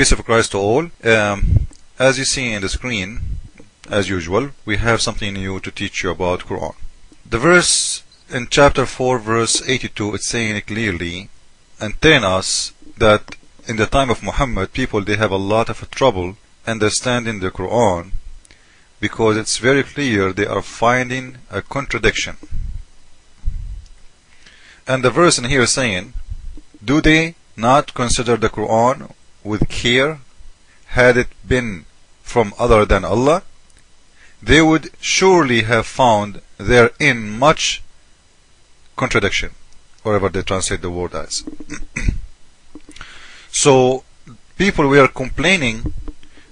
Peace of Christ to all. As you see in the screen, as usual, we have something new to teach you about Quran. The verse in chapter 4 verse 82, it's saying clearly and telling us that in the time of Muhammad, people they have a lot of trouble understanding the Quran, because it's very clear they are finding a contradiction. And the verse in here is saying, do they not consider the Quran with care? Had it been from other than Allah, they would surely have found therein much contradiction, whatever they translate the word as. So people were complaining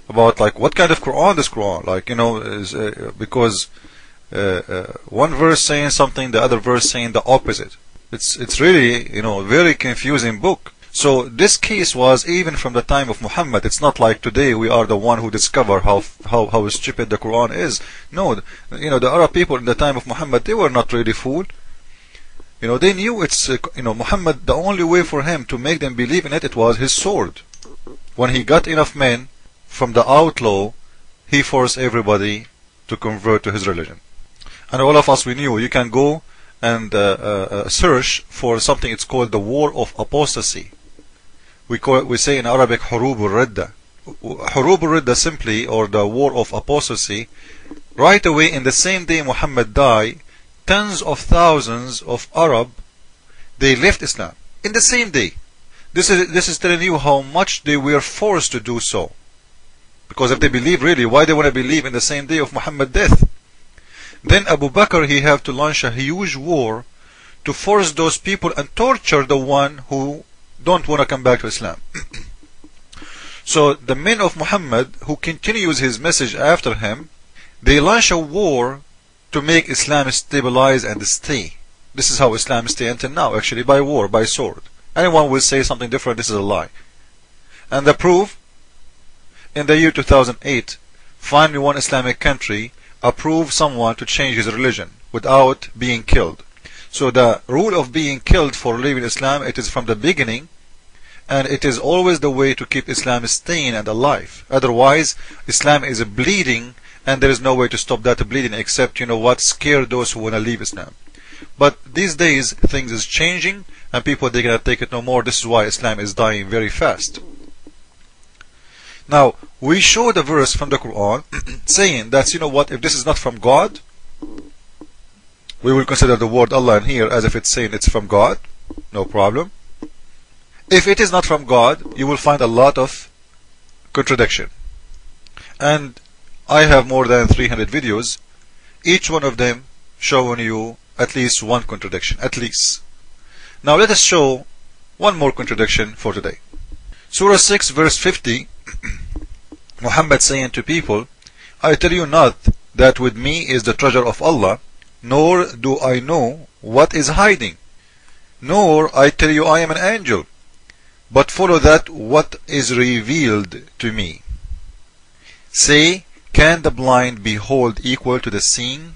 about like what kind of Quran this Quran, like, you know, is because one verse saying something, the other verse saying the opposite. It's really, you know, very confusing book. So this case was even from the time of Muhammad. It's not like today we are the one who discover how stupid the Quran is. No, you know, the Arab people in the time of Muhammad, they were not really fooled. You know, they knew it's, you know, Muhammad, the only way for him to make them believe in it, it was his sword. When he got enough men from the outlaw, he forced everybody to convert to his religion. And all of us, we knew you can go and search for something. It's called the war of apostasy. We say in Arabic hurub al-ridda. Hurub al-ridda simply, or the war of apostasy. Right away in the same day Muhammad died, tens of thousands of Arab, they left Islam in the same day. This is telling you how much they were forced to do so. Because if they believe really, why they want to believe in the same day of Muhammad's death? Then Abu Bakr, he have to launch a huge war to force those people and torture the one who don't want to come back to Islam. So the men of Muhammad who continues his message after him, they launch a war to make Islam stabilize and stay. This is how Islam stay until now, actually, by war, by sword. Anyone will say something different, this is a lie. And the proof, in the year 2008, finally one Islamic country approved someone to change his religion without being killed. So the rule of being killed for leaving Islam, it is from the beginning, and it is always the way to keep Islam staying and alive. Otherwise, Islam is bleeding, and there is no way to stop that bleeding except, you know what, scare those who want to leave Islam. But these days, things is changing, and people, they're going to take it no more. This is why Islam is dying very fast. Now, we show the verse from the Quran saying that, you know what, if this is not from God, we will consider the word Allah in here as if it's saying it's from God. No problem. If it is not from God, you will find a lot of contradiction. And I have more than 300 videos, each one of them showing you at least one contradiction, at least. Now let us show one more contradiction for today. Surah 6 verse 50, Muhammad saying to people, I tell you not that with me is the treasure of Allah, nor do I know what is hiding, nor I tell you I am an angel, but follow that what is revealed to me. Say, can the blind behold equal to the seeing?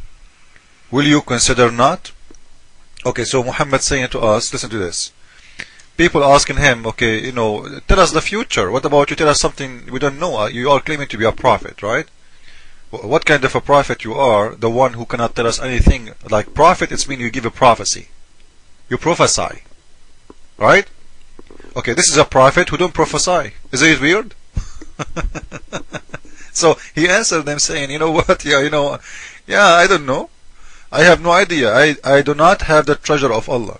Will you consider not? Okay, so Muhammad saying to us, listen to this. People asking him, okay, you know, tell us the future. What about you tell us something we don't know? You are claiming to be a prophet, right? What kind of a prophet you are? The one who cannot tell us anything. Like prophet, it's mean you give a prophecy. You prophesy, right? Okay, this is a prophet who don't prophesy. Is it weird? So he answered them saying, you know what? Yeah, you know, yeah, I don't know. I have no idea. I do not have the treasure of Allah.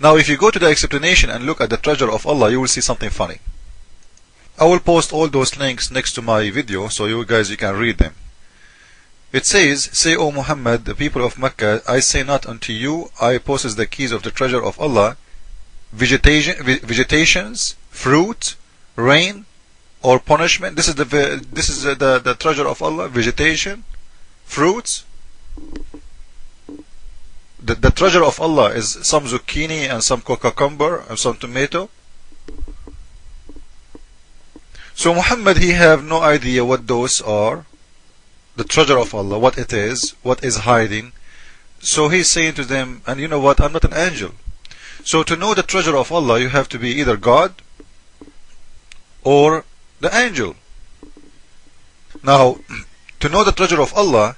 Now, if you go to the explanation and look at the treasure of Allah, you will see something funny. I will post all those links next to my video, so you guys, you can read them. It says, say, O Muhammad, the people of Mecca, I say not unto you, I possess the keys of the treasure of Allah, vegetations, fruit, rain, or punishment. This is the treasure of Allah, vegetation, fruits. The treasure of Allah is some zucchini and some cucumber and some tomato. So Muhammad, he have no idea what those are, the treasure of Allah, what it is, what is hiding. So he's saying to them, and you know what, I'm not an angel. So to know the treasure of Allah, you have to be either God or the angel. Now, to know the treasure of Allah,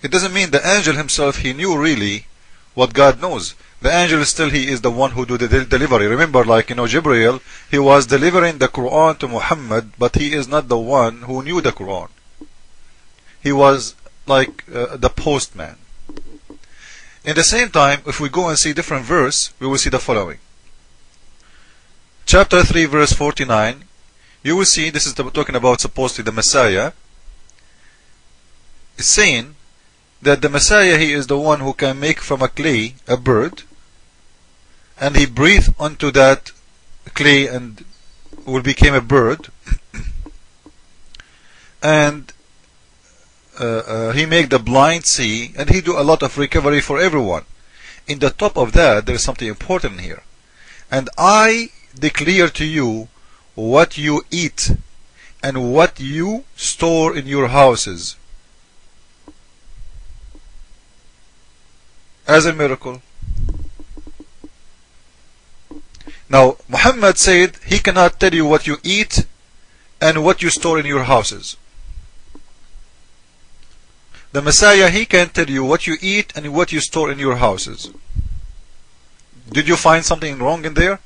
it doesn't mean the angel himself, he knew really what God knows. The angel still, he is the one who do the delivery. Remember, like, Jibreel, he was delivering the Quran to Muhammad, but he is not the one who knew the Quran. He was like the postman. In the same time, if we go and see different verse, we will see the following. Chapter 3, verse 49, you will see, this is talking about supposedly the Messiah. It's saying that the Messiah, he is the one who can make from a clay a bird, and he breathed onto that clay and will become a bird, and he make the blind see, and he do a lot of recovery for everyone. In the top of that, there is something important here. And I declare to you what you eat and what you store in your houses as a miracle. Now, Muhammad said he cannot tell you what you eat and what you store in your houses. The Messiah, he can tell you what you eat and what you store in your houses. Did you find something wrong in there?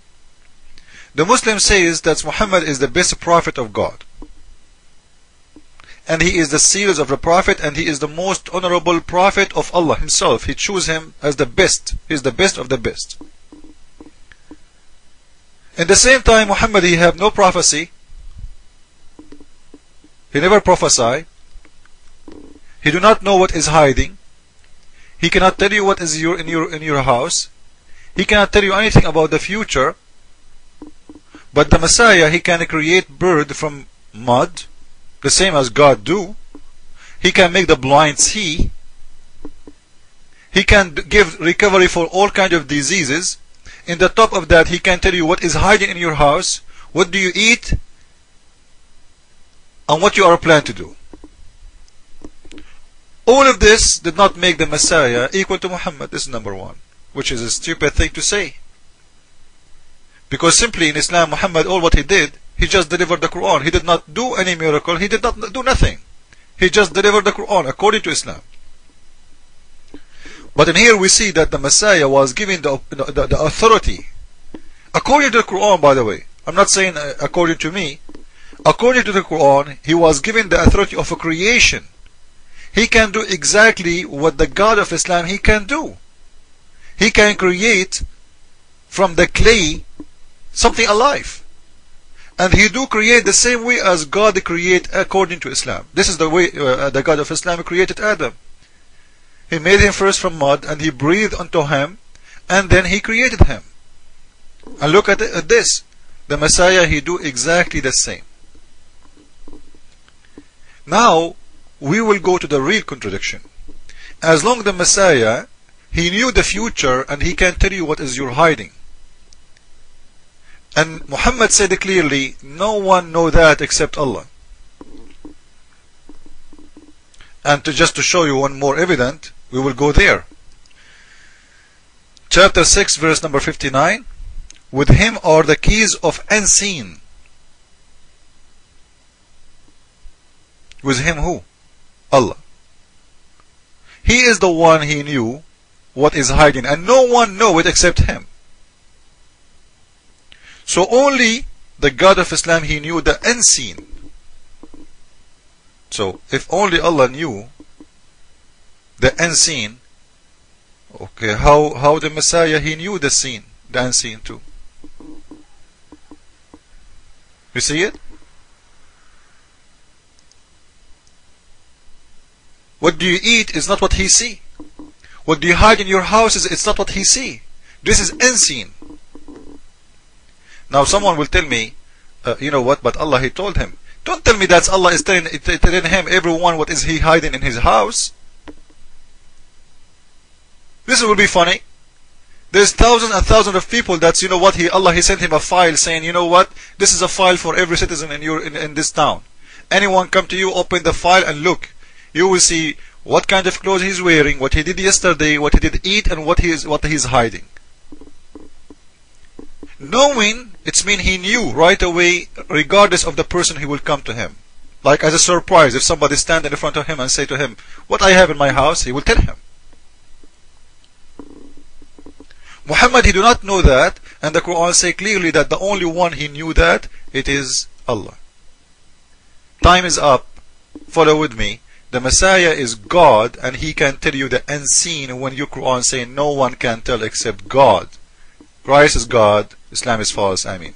The Muslim says that Muhammad is the best prophet of God, and he is the seals of the prophet, and he is the most honorable prophet of Allah himself. He chose him as the best. He is the best of the best. In the same time, Muhammad, he have no prophecy. He never prophesy. He do not know what is hiding. He cannot tell you what is in your house. He cannot tell you anything about the future. But the Messiah, he can create bird from mud, the same as God do. He can make the blind see. He can give recovery for all kinds of diseases. In the top of that, he can tell you what is hiding in your house, what do you eat, and what you are planning to do. All of this did not make the Messiah equal to Muhammad. This is number one, which is a stupid thing to say. Because simply in Islam, Muhammad, all what he did, he just delivered the Quran. He did not do any miracle. He did not do nothing. He just delivered the Quran according to Islam. But in here we see that the Messiah was given the authority. According to the Quran, by the way. I'm not saying according to me. According to the Quran, he was given the authority of a creation. He can do exactly what the God of Islam he can do. He can create from the clay something alive. And he do create the same way as God create according to Islam. This is the way the God of Islam created Adam. He made him first from mud, and he breathed onto him, and then he created him. And look at this. The Messiah, he do exactly the same. Now, we will go to the real contradiction. As long as the Messiah, he knew the future, and he can tell you what is your hiding. And Muhammad said clearly, no one know that except Allah. And just to show you one more evidence, we will go there. Chapter 6, verse number 59. With him are the keys of unseen. With him who? Allah. He is the one he knew what is hiding, and no one know it except him. So only the God of Islam, he knew the unseen. So if only Allah knew the unseen, okay, how the Messiah, he knew the seen, the unseen too. You see it? What do you eat is not what he see. What do you hide in your houses, it's not what he see. This is unseen. Now someone will tell me, you know what, but Allah, he told him. Don't tell me that Allah is telling him, everyone, what is he hiding in his house. This will be funny. There's thousands and thousands of people that's, you know what, Allah, he sent him a file saying, you know what, this is a file for every citizen in this town. Anyone come to you, open the file and look. You will see what kind of clothes he's wearing, what he did yesterday, what he did eat, and what he's hiding. Knowing, it's mean he knew right away, regardless of the person who will come to him. Like as a surprise, if somebody stand in front of him and say to him, what I have in my house, he will tell him. Muhammad, he do not know that, and the Quran say clearly that the only one he knew that, it is Allah. Time is up. Follow with me. The Messiah is God, and he can tell you the unseen when your Quran say no one can tell except God. Christ is God, Islam is false. I mean.